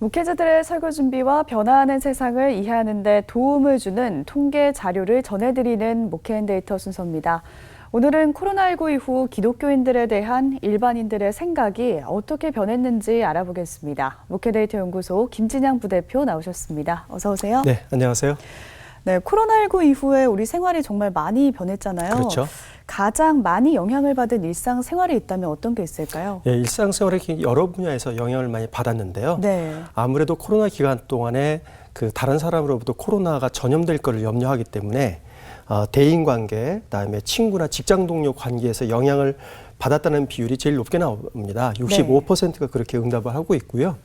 목회자들의 설교 준비와 변화하는 세상을 이해하는 데 도움을 주는 통계 자료를 전해드리는 목회인데이터 순서입니다. 오늘은 코로나19 이후 기독교인들에 대한 일반인들의 생각이 어떻게 변했는지 알아보겠습니다. 목회데이터 연구소 김진양 부대표 나오셨습니다. 어서 오세요. 네, 안녕하세요. 네, 코로나19 이후에 우리 생활이 정말 많이 변했잖아요. 그렇죠. 가장 많이 영향을 받은 일상생활이 있다면 어떤 게 있을까요? 예, 일상생활에 여러 분야에서 영향을 많이 받았는데요. 네. 아무래도 코로나 기간 동안에 다른 사람으로부터 코로나가 전염될 것을 염려하기 때문에 대인관계, 그다음에 친구나 직장 동료 관계에서 영향을 받았다는 비율이 제일 높게 나옵니다. 65%가 그렇게 응답을 하고 있고요.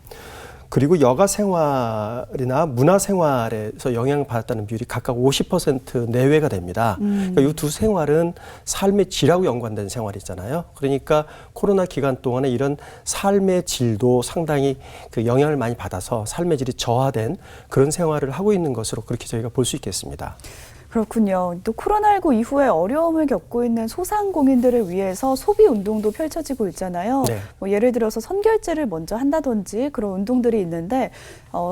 그리고 여가 생활이나 문화 생활에서 영향을 받았다는 비율이 각각 50% 내외가 됩니다. 그러니까 이 두 생활은 삶의 질하고 연관된 생활이잖아요. 그러니까 코로나 기간 동안에 이런 삶의 질도 상당히 영향을 많이 받아서 삶의 질이 저하된 그런 생활을 하고 있는 것으로 그렇게 저희가 볼 수 있겠습니다. 그렇군요. 또 코로나19 이후에 어려움을 겪고 있는 소상공인들을 위해서 소비운동도 펼쳐지고 있잖아요. 네. 예를 들어서 선결제를 먼저 한다든지 그런 운동들이 있는데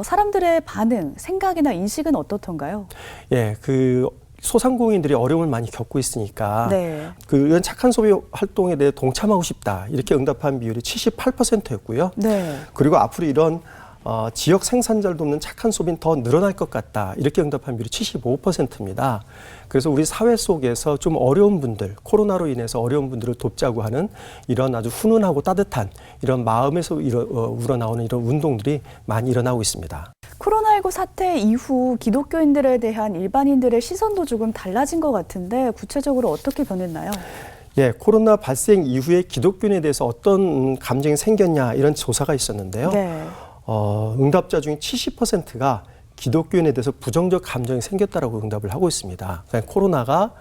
사람들의 반응, 생각이나 인식은 어떻던가요? 예, 소상공인들이 어려움을 많이 겪고 있으니까 네. 이런 착한 소비 활동에 대해 동참하고 싶다. 이렇게 응답한 비율이 78%였고요. 네. 그리고 앞으로 이런 지역 생산자를 돕는 착한 소비는 더 늘어날 것 같다. 이렇게 응답한 비율이 75%입니다. 그래서 우리 사회 속에서 좀 어려운 분들, 코로나로 인해서 어려운 분들을 돕자고 하는 이런 아주 훈훈하고 따뜻한 이런 마음에서 우러나오는 이런 운동들이 많이 일어나고 있습니다. 코로나19 사태 이후 기독교인들에 대한 일반인들의 시선도 조금 달라진 것 같은데 구체적으로 어떻게 변했나요? 예, 코로나 발생 이후에 기독교인에 대해서 어떤 감정이 생겼냐 이런 조사가 있었는데요. 네. 응답자 중에 70%가 기독교인에 대해서 부정적 감정이 생겼다라고 응답을 하고 있습니다. 그러니까 코로나가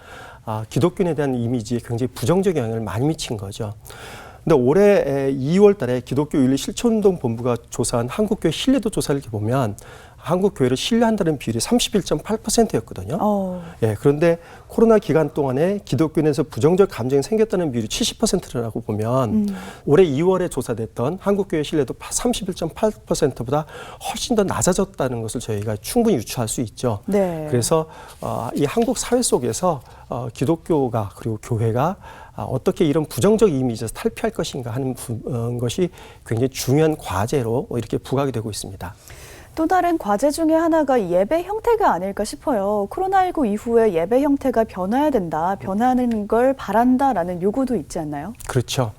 기독교인에 대한 이미지에 굉장히 부정적 영향을 많이 미친 거죠. 근데 올해 2월 달에 기독교 윤리 실천운동 본부가 조사한 한국교회 신뢰도 조사를 이렇게 보면 한국교회를 신뢰한다는 비율이 31.8%였거든요. 예, 그런데 코로나 기간 동안에 기독교인에서 부정적 감정이 생겼다는 비율이 70%라고 보면 올해 2월에 조사됐던 한국교회 신뢰도 31.8%보다 훨씬 더 낮아졌다는 것을 저희가 충분히 유추할 수 있죠. 네. 그래서 이 한국 사회 속에서 기독교가 그리고 교회가 어떻게 이런 부정적 이미지에서 탈피할 것인가 하는 것이 굉장히 중요한 과제로 이렇게 부각이 되고 있습니다. 또 다른 과제 중에 하나가 예배 형태가 아닐까 싶어요. 코로나19 이후에 예배 형태가 변해야 된다, 변하는 걸 바란다라는 요구도 있지 않나요? 그렇죠.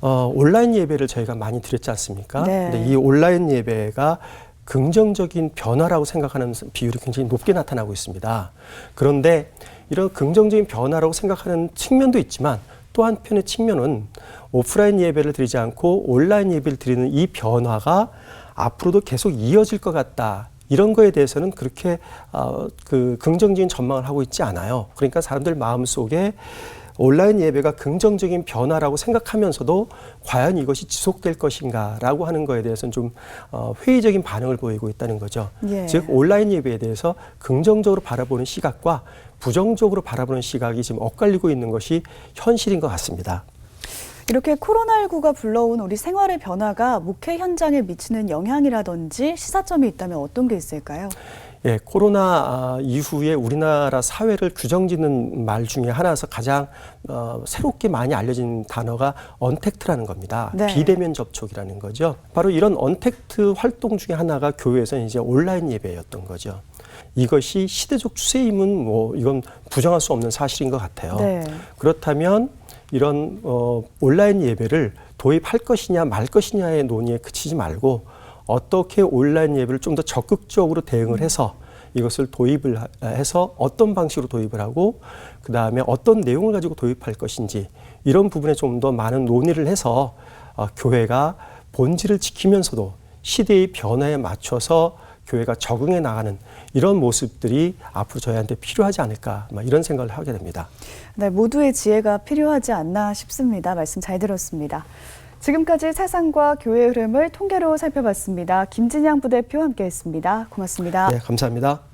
온라인 예배를 저희가 많이 드렸지 않습니까? 네. 근데 이 온라인 예배가 긍정적인 변화라고 생각하는 비율이 굉장히 높게 나타나고 있습니다. 그런데 이런 긍정적인 변화라고 생각하는 측면도 있지만 또 한편의 측면은 오프라인 예배를 드리지 않고 온라인 예배를 드리는 이 변화가 앞으로도 계속 이어질 것 같다. 이런 거에 대해서는 그렇게 긍정적인 전망을 하고 있지 않아요. 그러니까 사람들 마음속에 온라인 예배가 긍정적인 변화라고 생각하면서도 과연 이것이 지속될 것인가라고 하는 거에 대해서는 좀 회의적인 반응을 보이고 있다는 거죠. 예. 즉 온라인 예배에 대해서 긍정적으로 바라보는 시각과 부정적으로 바라보는 시각이 지금 엇갈리고 있는 것이 현실인 것 같습니다. 이렇게 코로나19가 불러온 우리 생활의 변화가 목회 현장에 미치는 영향이라든지 시사점이 있다면 어떤 게 있을까요? 예, 코로나 이후에 우리나라 사회를 규정짓는 말 중에 하나에서 가장 새롭게 많이 알려진 단어가 언택트라는 겁니다. 네. 비대면 접촉이라는 거죠. 바로 이런 언택트 활동 중에 하나가 교회에서는 이제 온라인 예배였던 거죠. 이것이 시대적 추세임은 이건 부정할 수 없는 사실인 것 같아요. 네. 그렇다면 이런 온라인 예배를 도입할 것이냐 말 것이냐의 논의에 그치지 말고 어떻게 온라인 예배를 좀 더 적극적으로 대응을 해서 이것을 도입을 해서 어떤 방식으로 도입을 하고 그다음에 어떤 내용을 가지고 도입할 것인지 이런 부분에 좀 더 많은 논의를 해서 교회가 본질을 지키면서도 시대의 변화에 맞춰서 교회가 적응해 나가는 이런 모습들이 앞으로 저희한테 필요하지 않을까 이런 생각을 하게 됩니다. 네, 모두의 지혜가 필요하지 않나 싶습니다. 말씀 잘 들었습니다. 지금까지 세상과 교회의 흐름을 통계로 살펴봤습니다. 김진양 부대표 함께했습니다. 고맙습니다. 네, 감사합니다.